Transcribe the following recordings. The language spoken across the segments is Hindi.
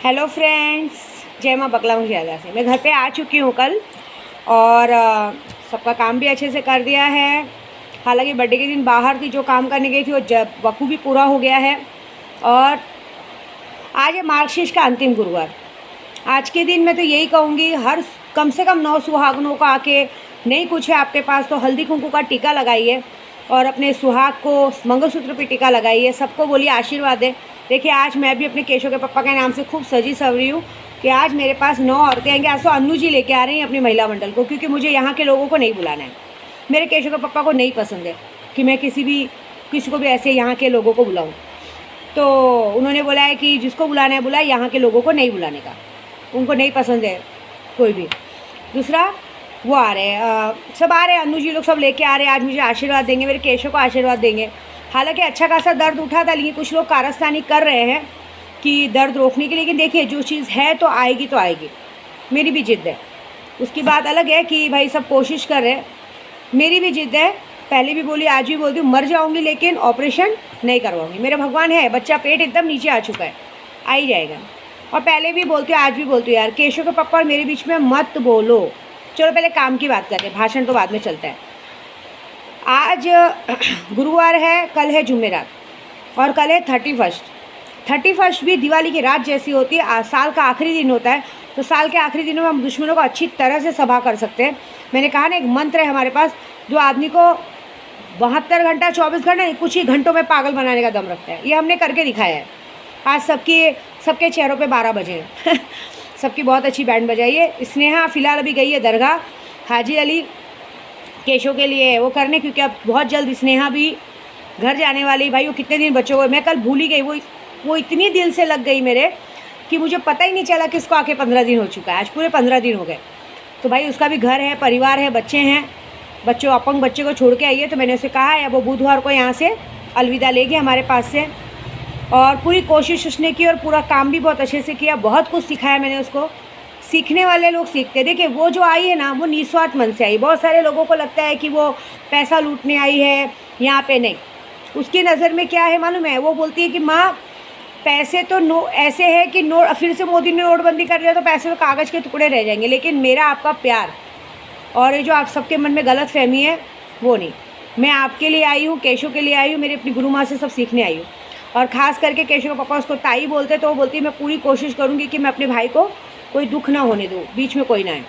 हेलो फ्रेंड्स, जय माँ बकला मुझियादा से मैं घर पे आ चुकी हूँ कल और सबका काम भी अच्छे से कर दिया है। हालांकि बर्थडे के दिन बाहर थी, जो काम करने गई थी वो वकू भी पूरा हो गया है। और आज है मार्गशीर्ष का अंतिम गुरुवार। आज के दिन मैं तो यही कहूँगी, हर कम से कम 9 सुहागनों को आके, नहीं कुछ है आपके पास तो हल्दी कुंकू का टीका लगाइए और अपने सुहाग को मंगलसूत्र पे टीका लगाइए। सबको बोलिए आशीर्वाद दे। देखिए आज मैं भी अपने केशव के पापा के नाम से खूब सजी सवरी हूँ कि आज मेरे पास 9 औरतें आएंगी। आज तो अन्नू जी लेके आ रही हैं अपनी महिला मंडल को, क्योंकि मुझे यहाँ के लोगों को नहीं बुलाना है। मेरे केशव के पापा को नहीं पसंद है कि मैं किसी को भी ऐसे यहाँ के लोगों को बुलाऊँ। तो उन्होंने बोला है कि जिसको बुलाना है बुलाए, यहाँ के लोगों को नहीं बुलाने का। उनको नहीं पसंद है कोई भी। दूसरा वो आ रहे हैं, सब आ रहे हैं, अन्नू जी लोग सब लेके आ रहे हैं। आज मुझे आशीर्वाद देंगे, मेरे केशव को आशीर्वाद देंगे। हालांकि अच्छा खासा दर्द उठा था, लेकिन कुछ लोग कारस्तानी कर रहे हैं कि दर्द रोकने के लिए। लेकिन देखिए जो चीज़ है तो आएगी तो आएगी, मेरी भी जिद है। उसकी बात अलग है कि भाई सब कोशिश कर रहे हैं, मेरी भी जिद है। पहले भी बोली, आज भी बोलती हूँ, मर जाऊँगी लेकिन ऑपरेशन नहीं करवाऊँगी। मेरा भगवान है, बच्चा पेट एकदम नीचे आ चुका है, आ ही जाएगा। और पहले भी बोलती हूँ, आज भी बोलती हूँ, यार केशव के पापा और मेरे बीच में मत बोलो। चलो पहले काम की बात करते हैं, भाषण तो बाद में चलता है। आज गुरुवार है, कल है जुमेरात और कल है 31। 31 भी दिवाली की रात जैसी होती है। आज साल का आखिरी दिन होता है, तो साल के आखिरी दिनों में हम दुश्मनों को अच्छी तरह से सभा कर सकते हैं। मैंने कहा ना, एक मंत्र है हमारे पास जो आदमी को 72 घंटा 24 घंटा कुछ ही घंटों में पागल बनाने का दम रखता है। ये हमने करके दिखाया है। आज सबके चेहरों पे 12 बजे हैं सबकी बहुत अच्छी बैंड बजाई है। स्नेहा फ़िलहाल अभी गई है दरगाह हाजी अली केशव के लिए वो करने, क्योंकि अब बहुत जल्द स्नेहा भी घर जाने वाली। भाई वो कितने दिन बच्चों को, मैं कल भूल ही गई। वो इतनी दिल से लग गई मेरे कि मुझे पता ही नहीं चला कि इसको आके 15 दिन हो चुका है। आज पूरे 15 दिन हो गए। तो भाई उसका भी घर है, परिवार है, बच्चे हैं। अपंग बच्चे को छोड़ के आई है। तो मैंने उसे कहा है वो बुधवार को यहाँ से अलविदा लेगी हमारे पास से। और पूरी कोशिश उसने की और पूरा काम भी बहुत अच्छे से किया। बहुत कुछ सिखाया मैंने उसको। सीखने वाले लोग सीखते। देखिए वो जो आई है ना, वो निस्वार्थ मन से आई। बहुत सारे लोगों को लगता है कि वो पैसा लूटने आई है, यहाँ पे नहीं। उसकी नज़र में क्या है मालूम है? वो बोलती है कि माँ पैसे तो ऐसे है कि फिर से मोदी ने नोटबंदी कर दिया तो पैसे तो कागज़ के टुकड़े रह जाएंगे, लेकिन मेरा आपका प्यार और ये जो आप सबके मन में गलत फहमी है वो नहीं। मैं आपके लिए आई हूँ, केशव के लिए आई हूँ, मेरी अपनी गुरु माँ से सब सीखने आई हूँ। और ख़ास करके केशव के पापा उसको ताई बोलते, तो वो बोलती है मैं पूरी कोशिश करूँगी कि मैं अपने भाई को कोई दुख ना होने दूँ, बीच में कोई ना आए।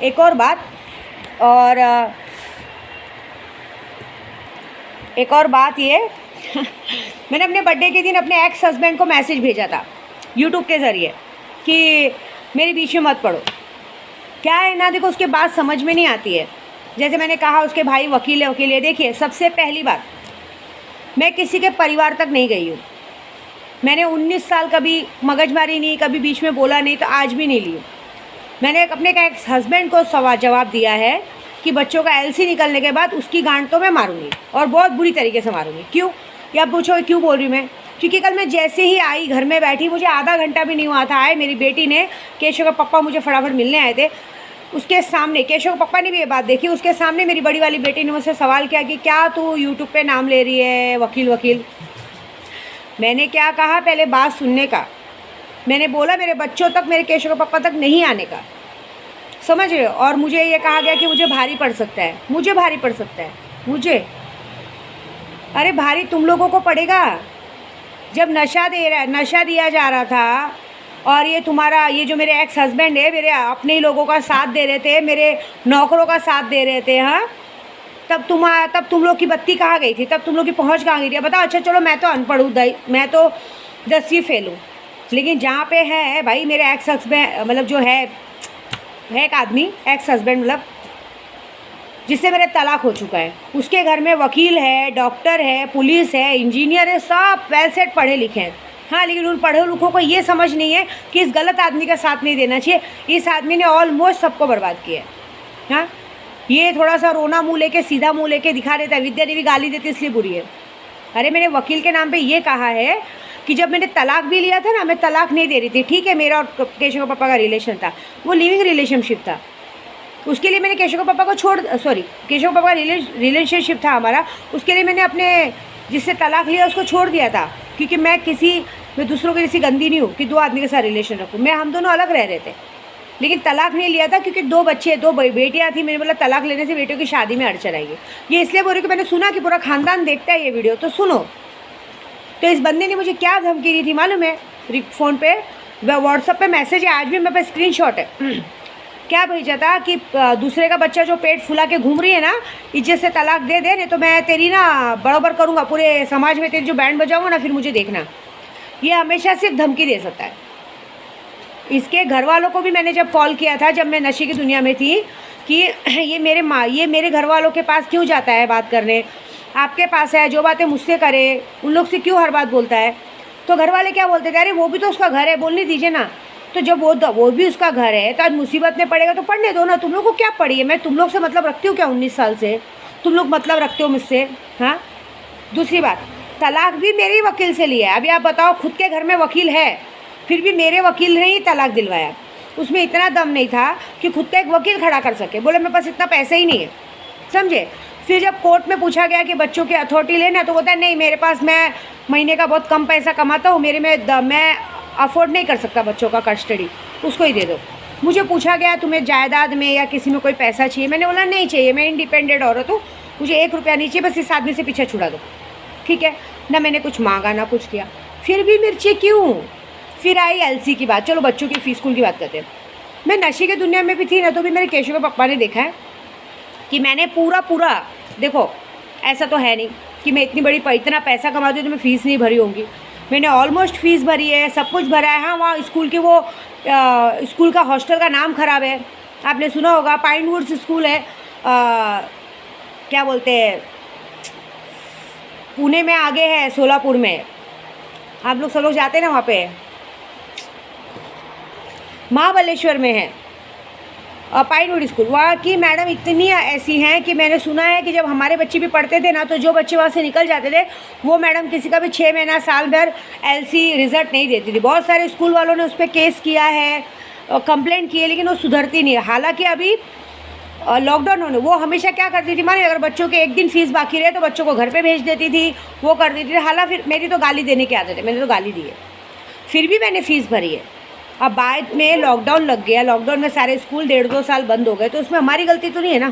एक और बात ये मैंने अपने बर्थडे के दिन अपने एक्स हस्बैंड को मैसेज भेजा था यूट्यूब के ज़रिए कि मेरे बीच में मत पड़ो। क्या है ना, देखो उसके बात समझ में नहीं आती है। जैसे मैंने कहा उसके भाई वकील है। देखिए सबसे पहली बात, मैं किसी के परिवार तक नहीं गई हूँ। मैंने 19 साल कभी मगजमारी नहीं, कभी बीच में बोला नहीं, तो आज भी नहीं ली। मैंने अपने एक्स हस्बैंड को जवाब दिया है कि बच्चों का एलसी निकलने के बाद उसकी गांड तो मैं मारूंगी और बहुत बुरी तरीके से मारूंगी। क्यों, या पूछो क्यों बोल रही मैं? क्योंकि कल मैं जैसे ही आई, घर में बैठी, मुझे आधा घंटा भी नहीं हुआ था आए, मेरी बेटी ने, केशव का पप्पा मुझे फटाफट मिलने आए थे। उसके सामने केशव के पप्पा ने भी ये बात देखी। उसके सामने मेरी बड़ी वाली बेटी ने मुझसे सवाल किया कि क्या तू यूट्यूब पे नाम ले रही है वकील। मैंने क्या कहा, पहले बात सुनने का। मैंने बोला मेरे बच्चों तक, मेरे केशव के पप्पा तक नहीं आने का, समझ रहे हो? और मुझे ये कहा गया कि मुझे भारी पड़ सकता है। मुझे भारी पड़ सकता है? मुझे? अरे भारी तुम लोगों को पड़ेगा। जब नशा दिया जा रहा था और ये जो मेरे एक्स हस्बैंड है, मेरे अपने ही लोगों का साथ दे रहे थे, मेरे नौकरों का साथ दे रहे थे, हाँ, तब तुम लोग की बत्ती कहाँ गई थी? तब तुम लोग की पहुँच कहाँ गई थी? बताओ। अच्छा चलो मैं तो अनपढ़ हूँ, मैं तो 10वीं फेल हूँ, लेकिन जहाँ पे है भाई मेरे एक्स हस्बैंड, मतलब जो है एक आदमी एक्स हस्बैंड, मतलब जिससे मेरे तलाक हो चुका है, उसके घर में वकील है, डॉक्टर है, पुलिस है, इंजीनियर है, सब वेल सेट पढ़े लिखे हैं। हाँ, लेकिन उन पढ़े लिखों को ये समझ नहीं है कि इस गलत आदमी का साथ नहीं देना चाहिए। इस आदमी ने ऑलमोस्ट सबको बर्बाद किया है। हाँ, ये थोड़ा सा रोना मुँह लेके, सीधा मुँह लेके दिखा देता है। विद्या देवी गाली देती इसलिए बुरी है। अरे मैंने वकील के नाम पे ये कहा है कि जब मैंने तलाक भी लिया था ना, मैं तलाक नहीं दे रही थी, ठीक है, मेरा और केशव के पापा का रिलेशन था, वो लिविंग रिलेशनशिप था। उसके लिए मैंने केशव के पापा का रिलेशनशिप था हमारा, उसके लिए मैंने अपने जिससे तलाक लिया उसको छोड़ दिया था, क्योंकि मैं किसी मैं दूसरों की जैसी गंदी नहीं हूँ कि 2 आदमी के साथ रिलेशन रखूँ। हम दोनों अलग रह रहे थे, लेकिन तलाक नहीं लिया था क्योंकि 2 बच्चे, 2 बेटियाँ थी। मैंने बोला तलाक लेने से बेटियों की शादी में अड़चन आएगी। ये इसलिए बोल रही कि मैंने सुना कि पूरा ख़ानदान देखता है ये वीडियो, तो सुनो। तो इस बंदे ने मुझे क्या धमकी दी थी मालूम है? फ़ोन पे, व्हाट्सएप पे मैसेज है, आज भी मेरे पास स्क्रीनशॉट है। क्या भेजा था कि दूसरे का बच्चा जो पेट फुला के घूम रही है ना, इज्जत से तलाक दे दे, नहीं तो मैं तेरी ना बराबर करूँगा, पूरे समाज में तेरी जो बैंड बजाऊँगा ना, फिर मुझे देखना। ये हमेशा सिर्फ धमकी दे सकता है। इसके घर वालों को भी मैंने जब कॉल किया था, जब मैं नशे की दुनिया में थी, कि ये मेरे घर वालों के पास क्यों जाता है बात करने, आपके पास है, जो बातें मुझसे करे उन लोग से क्यों हर बात बोलता है। तो घर वाले क्या बोलते थे, अरे वो भी तो उसका घर है, बोलने दीजिए ना। तो जब वो भी उसका घर है, तो आज मुसीबत में पड़ेगा तो पढ़ने दो ना। तुम लोग को क्या पड़ी है? मैं तुम लोग से मतलब रखती हूँ क्या? 19 साल से तुम लोग मतलब रखते हो मुझसे? हाँ। दूसरी बात, तलाक भी मेरे ही वकील से लिया है। अभी आप बताओ, खुद के घर में वकील है, फिर भी मेरे वकील ने ही तलाक दिलवाया। उसमें इतना दम नहीं था कि खुद का एक वकील खड़ा कर सके। बोले मेरे पास इतना पैसा ही नहीं है, समझे। फिर जब कोर्ट में पूछा गया कि बच्चों की अथॉरिटी लेना, तो बोलता है नहीं, मेरे पास, मैं महीने का बहुत कम पैसा कमाता हूँ, मैं अफोर्ड नहीं कर सकता बच्चों का कस्टडी, उसको ही दे दो। मुझे पूछा गया तुम्हें जायदाद में या किसी में कोई पैसा चाहिए? मैंने बोला नहीं चाहिए, मैं इंडिपेंडेंट औरत हूँ, मुझे 1 रुपया नहीं चाहिए, बस इस आदमी से पीछे छुड़ा दो, ठीक है ना। मैंने कुछ मांगा ना कुछ किया। फिर भी मिर्ची क्यों? फिर आई एलसी की बात। चलो बच्चों की फीस स्कूल की बात करते हैं। मैं नशे की दुनिया में भी थी ना, तो भी मेरे केशव के पप्पा ने देखा है कि मैंने पूरा देखो, ऐसा तो है नहीं कि मैं इतना पैसा कमाती हूँ तो मैं फ़ीस नहीं भरी होंगी। मैंने ऑलमोस्ट फ़ीस भरी है, सब कुछ भरा है। हाँ, वहाँ स्कूल के वो स्कूल का हॉस्टल का नाम ख़राब है, आपने सुना होगा, पाइन वुड्स स्कूल है, क्या बोलते हैं, पुणे में आगे है, सोलापुर में, आप लोग सब लोग जाते हैं ना वहाँ पे, महाबलेश्वर में है पाइनवुड स्कूल। वहाँ की मैडम इतनी ऐसी हैं कि मैंने सुना है कि जब हमारे बच्चे भी पढ़ते थे ना, तो जो बच्चे वहाँ से निकल जाते थे, वो मैडम किसी का भी 6 महीना साल भर एलसी रिजल्ट नहीं देती थी। बहुत सारे स्कूल वालों ने उस पर केस किया है, कंप्लेंट की है, लेकिन वो सुधरती नहीं है। हालांकि अभी लॉकडाउन होने, वो हमेशा क्या करती थी माने, अगर बच्चों के 1 दिन फीस बाकी रहे तो बच्चों को घर पर भेज देती थी, वो कर देती थी। हालांकि फिर मेरी तो गाली देने की आदत है, मैंने तो गाली दी है, फिर भी मैंने फ़ीस भरी है। अब बाद में लॉकडाउन लग गया, लॉकडाउन में सारे स्कूल 1.5-2 साल बंद हो गए, तो उसमें हमारी गलती तो नहीं है ना।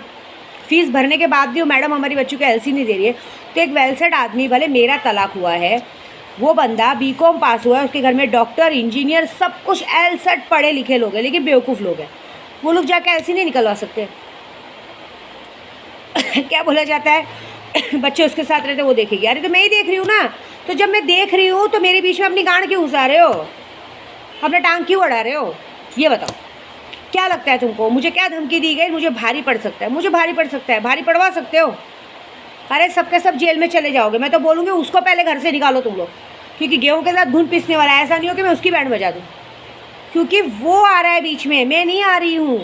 फ़ीस भरने के बाद भी वो मैडम हमारी बच्चों को एलसी नहीं दे रही है। तो एक वेल सेट आदमी, भले मेरा तलाक हुआ है, वो बंदा बीकॉम पास हुआ है, उसके घर में डॉक्टर, इंजीनियर, सब कुछ एल सेट पढ़े लिखे लोग हैं, लेकिन बेवकूफ़ लोग हैं। वो लोग जाके एलसी नहीं निकलवा सकते। क्या बोला जाता है, बच्चे उसके साथ रहते वो देखेगी। अरे तो मैं ही देख रही हूँ ना, तो जब मैं देख रही हूँ तो मेरे बीच में अपनी गांड क्यों घुसा रहे हो, अपना टांग क्यों अड़ा रहे हो? ये बताओ, क्या लगता है तुमको? मुझे क्या धमकी दी गई? मुझे भारी पड़ सकता है, मुझे भारी पड़ सकता है, भारी पड़वा सकते हो? अरे सबके सब जेल में चले जाओगे। मैं तो बोलूँगी उसको पहले घर से निकालो तुम लोग, क्योंकि गेहूँ के साथ घुन पीसने वाला है। ऐसा नहीं हो कि मैं उसकी बैंड बजा दूँ, क्योंकि वो आ रहा है बीच में, मैं नहीं आ रही हूँ।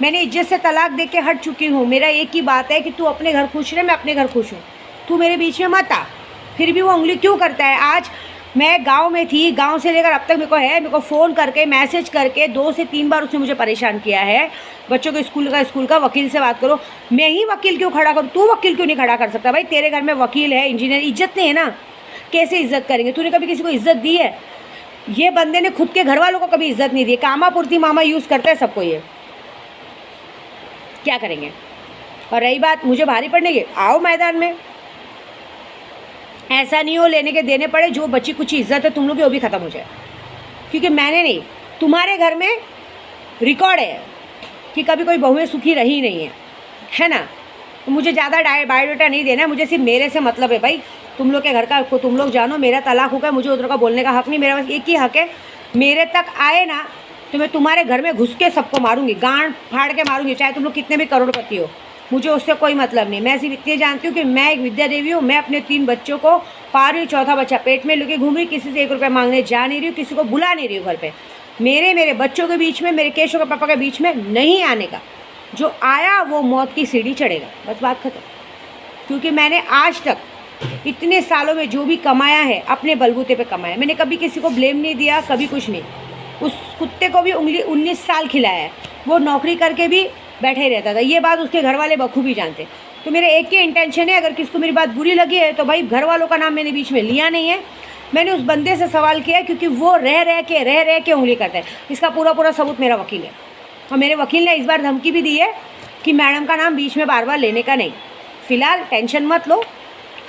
मैंने इज्जत से तलाक दे के हट चुकी हूँ। मेरा एक ही बात है कि तू अपने घर खुश रहे, मैं अपने घर खुश हूँ, तू मेरे बीच में मत आ। फिर भी वो उंगली क्यों करता है? आज मैं गांव में थी, गांव से लेकर अब तक मेरे को फ़ोन करके, मैसेज करके 2 से 3 बार उसने मुझे परेशान किया है। बच्चों के स्कूल का वकील से बात करो। मैं ही वकील क्यों खड़ा करूँ? तू वकील क्यों नहीं खड़ा कर सकता? भाई तेरे घर में वकील है, इंजीनियर, इज्जत नहीं है ना, कैसे इज्जत करेंगे? तूने कभी किसी को इज्जत दी है? ये बंदे ने खुद के घर वालों को कभी इज्जत नहीं दी। कामापुर्ती मामा यूज़ करता है सबको, ये क्या करेंगे? और रही बात मुझे भारी पड़ने की, आओ मैदान में। ऐसा नहीं हो लेने के देने पड़े, जो बची कुछ इज्जत है तुम लोग की वो भी ख़त्म हो जाए। क्योंकि मैंने नहीं, तुम्हारे घर में रिकॉर्ड है कि कभी कोई बहुएं सुखी रही नहीं है ना। तो मुझे ज़्यादा बायोडाटा नहीं देना है, मुझे सिर्फ मेरे से मतलब है। भाई तुम लोग के घर का को तुम लोग जानो, मेरा तलाक हो गया, मुझे उधर का बोलने का हक़ नहीं। मेरा बस एक ही हक़ है, मेरे तक आए ना तो मैं तुम्हारे घर में घुस के सबको मारूंगी, गांड फाड़ के मारूंगी, चाहे तुम लोग कितने भी करोड़पति हो, मुझे उससे कोई मतलब नहीं। मैं सिर्फ इतनी जानती हूँ कि मैं एक विद्या देवी हूँ। मैं अपने 3 बच्चों को पा रही हूँ, 4था बच्चा पेट में लेके घूम रही, किसी से 1 रुपया मांगने जा नहीं रही हूँ, किसी को बुला नहीं रही हूँ घर पे। मेरे बच्चों के बीच में, मेरे केशव के पापा के बीच में नहीं आने का। जो आया वो मौत की सीढ़ी चढ़ेगा, बस बात खत्म। क्योंकि मैंने आज तक इतने सालों में जो भी कमाया है अपने बलबूते पे कमाया। मैंने कभी किसी को ब्लेम नहीं दिया, कभी कुछ नहीं। उस कुत्ते को भी उंगली 19 साल खिलाया है, वो नौकरी करके भी बैठे ही रहता था। ये बात उसके घर वाले बखूबी जानते। तो मेरे एक ही इंटेंशन है, अगर किसको मेरी बात बुरी लगी है तो भाई घर वालों का नाम मैंने बीच में लिया नहीं है। मैंने उस बंदे से सवाल किया क्योंकि वो रह रह के उंगली करता है। इसका पूरा सबूत मेरा वकील है, और मेरे वकील ने इस बार धमकी भी दी है कि मैडम का नाम बीच में बार बार लेने का नहीं। फ़िलहाल टेंशन मत लो,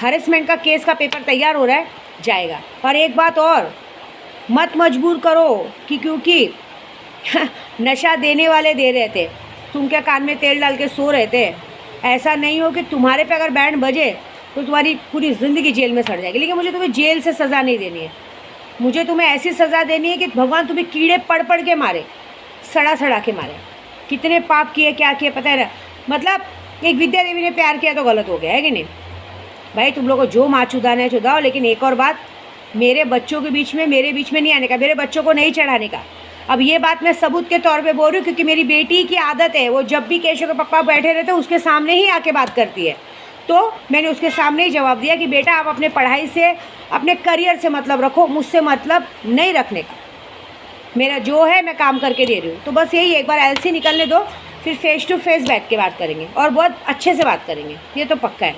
हरेसमेंट का केस का पेपर तैयार हो रहा है, जाएगा। और एक बात और, मत मजबूर करो कि क्योंकि नशा देने वाले दे रहे थे, तुम क्या कान में तेल डाल के सो रहे थे। ऐसा नहीं हो कि तुम्हारे पे अगर बैंड बजे तो तुम्हारी पूरी ज़िंदगी जेल में सड़ जाएगी। लेकिन मुझे तुम्हें जेल से सज़ा नहीं देनी है, मुझे तुम्हें ऐसी सज़ा देनी है कि भगवान तुम्हें कीड़े पड़ के मारे, सड़ा के मारे। कितने पाप किए, क्या किए पता है ना। मतलब एक विद्या देवी ने प्यार किया तो गलत हो गया है कि नहीं भाई। तुम लोगों को जो माँ चुदाना है चुदाओ, लेकिन एक और बात, मेरे बच्चों के बीच में, मेरे बीच में नहीं आने का, मेरे बच्चों को नहीं चढ़ाने का। अब ये बात मैं सबूत के तौर पे बोल रही हूँ क्योंकि मेरी बेटी की आदत है, वो जब भी केशव के पापा बैठे रहते उसके सामने ही आके बात करती है। तो मैंने उसके सामने ही जवाब दिया कि बेटा आप अपने पढ़ाई से, अपने करियर से मतलब रखो, मुझसे मतलब नहीं रखने का। मेरा जो है मैं काम करके दे रही हूँ। तो बस यही, एक बार एलसी निकलने दो, फिर फेस टू फेस बैठ के बात करेंगे और बहुत अच्छे से बात करेंगे, ये तो पक्का है।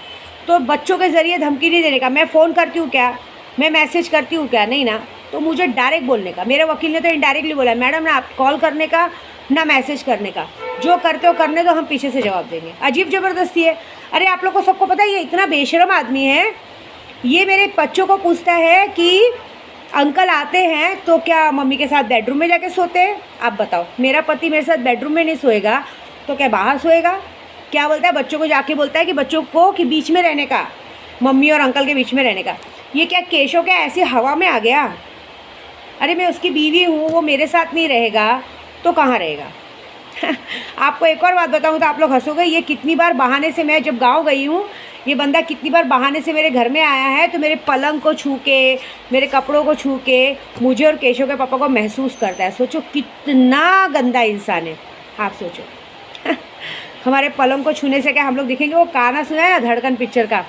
तो बच्चों के ज़रिए धमकी नहीं देने का। मैं फ़ोन करती हूँ क्या, मैं मैसेज करती हूँ क्या, नहीं ना। तो मुझे डायरेक्ट बोलने का। मेरे वकील ने तो इनडायरेक्टली बोला, मैडम ना आप कॉल करने का ना मैसेज करने का, जो करते हो करने दो, हम पीछे से जवाब देंगे। अजीब ज़बरदस्ती है। अरे आप लोग को सबको पता है ये इतना बेशरम आदमी है। ये मेरे बच्चों को पूछता है कि अंकल आते हैं तो क्या मम्मी के साथ बेडरूम में जाके सोते हैं। आप बताओ, मेरा पति मेरे साथ बेडरूम में नहीं सोएगा तो क्या बाहर सोएगा। क्या बोलता है बच्चों को, जाके बोलता है कि बच्चों को कि बीच में रहने का, मम्मी और अंकल के बीच में रहने का। ये क्या केशव क्या ऐसी हवा में आ गया। अरे मैं उसकी बीवी हूँ, वो मेरे साथ नहीं रहेगा तो कहाँ रहेगा। आपको एक और बात बताऊँ तो आप लोग हंसोगे। ये कितनी बार बहाने से, मैं जब गाँव गई हूँ, ये बंदा कितनी बार बहाने से मेरे घर में आया है, तो मेरे पलंग को छू के, मेरे कपड़ों को छू के मुझे और केशव के पापा को महसूस करता है। सोचो कितना गंदा इंसान है, आप सोचो। हमारे पलंग को छूने से क्या हम लोग दिखेंगे। वो गाना सुना है ना धड़कन पिक्चर का,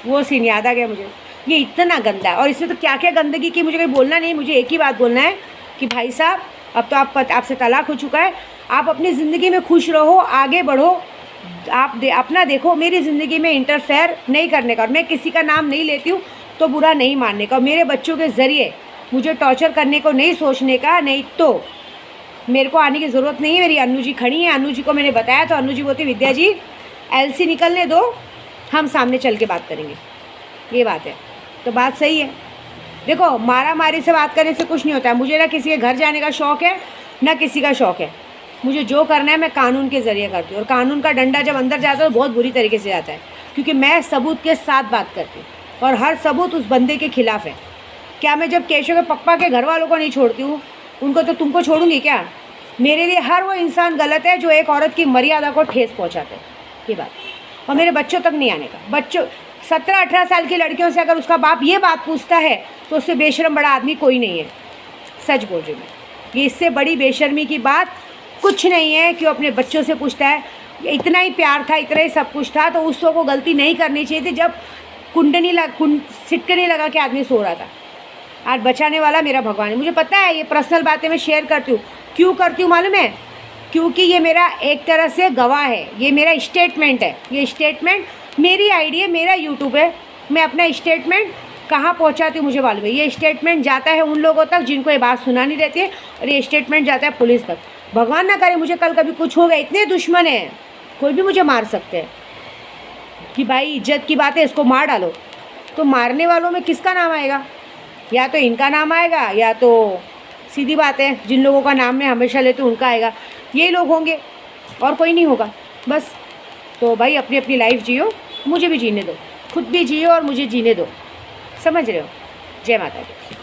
वो सीन याद आ गया मुझे। ये इतना गंदा है, और इससे तो क्या क्या गंदगी की मुझे कोई बोलना नहीं। मुझे एक ही बात बोलना है कि भाई साहब अब तो आपसे तलाक हो चुका है, आप अपनी ज़िंदगी में खुश रहो, आगे बढ़ो, आप अपना देखो। मेरी ज़िंदगी में इंटरफेयर नहीं करने का, और मैं किसी का नाम नहीं लेती हूँ तो बुरा नहीं मानने का। मेरे बच्चों के ज़रिए मुझे टॉर्चर करने को नहीं सोचने का, नहीं तो मेरे को आने की ज़रूरत नहीं है। मेरी अन्नू जी खड़ी हैं, अन्नू जी को मैंने बताया तो अन्नू जी बोलती विद्या जी एलसी निकलने दो, हम सामने चल के बात करेंगे। ये बात है, तो बात सही है। देखो मारा मारी से बात करने से कुछ नहीं होता है। मुझे ना किसी के घर जाने का शौक़ है ना किसी का शौक़ है। मुझे जो करना है मैं कानून के ज़रिए करती हूँ, और कानून का डंडा जब अंदर जाता है तो बहुत बुरी तरीके से जाता है, क्योंकि मैं सबूत के साथ बात करती हूँ और हर सबूत उस बंदे के खिलाफ़ है। क्या मैं जब केशव के पप्पा के घर वालों को नहीं छोड़ती हूँ, उनको तो तुमको छोड़ूंगी क्या। मेरे लिए हर वो इंसान गलत है जो एक औरत की मर्यादा को ठेस पहुँचाते हैं, ये बात। और मेरे बच्चों तक नहीं आने का। बच्चों 17-18 साल की लड़कियों से अगर उसका बाप ये बात पूछता है तो उससे बेशर्म बड़ा आदमी कोई नहीं है। सच बोल रही हूँ मैं, ये इससे बड़ी बेशर्मी की बात कुछ नहीं है कि वो अपने बच्चों से पूछता है। इतना ही प्यार था, इतना ही सब कुछ था, तो उसको को गलती नहीं करनी चाहिए थी जब सिटकनी लगा के आदमी सो रहा था। आज बचाने वाला मेरा भगवान है। मुझे पता है ये पर्सनल बातें मैं शेयर करती हूँ, क्यों करती हूँ मालूम है, क्योंकि ये मेरा एक तरह से गवाह है, ये मेरा स्टेटमेंट है। ये स्टेटमेंट मेरी आईडी है, मेरा यूट्यूब है, मैं अपना स्टेटमेंट कहाँ पहुँचाती हूँ मुझे मालूम है। ये स्टेटमेंट जाता है उन लोगों तक जिनको ये बात सुनानी रहती है, और ये स्टेटमेंट जाता है पुलिस तक। भगवान ना करे मुझे कल कभी कुछ हो गया, इतने दुश्मन हैं, कोई भी मुझे मार सकते हैं कि भाई इज्जत की बात है इसको मार डालो, तो मारने वालों में किसका नाम आएगा, या तो इनका नाम आएगा या तो सीधी बात है जिन लोगों का नाम मैं हमेशा लेती हूँ उनका आएगा। यही लोग होंगे और कोई नहीं होगा बस। तो भाई अपनी अपनी लाइफ जियो, मुझे भी जीने दो, खुद भी जियो और मुझे जीने दो, समझ रहे हो। जय माता दी।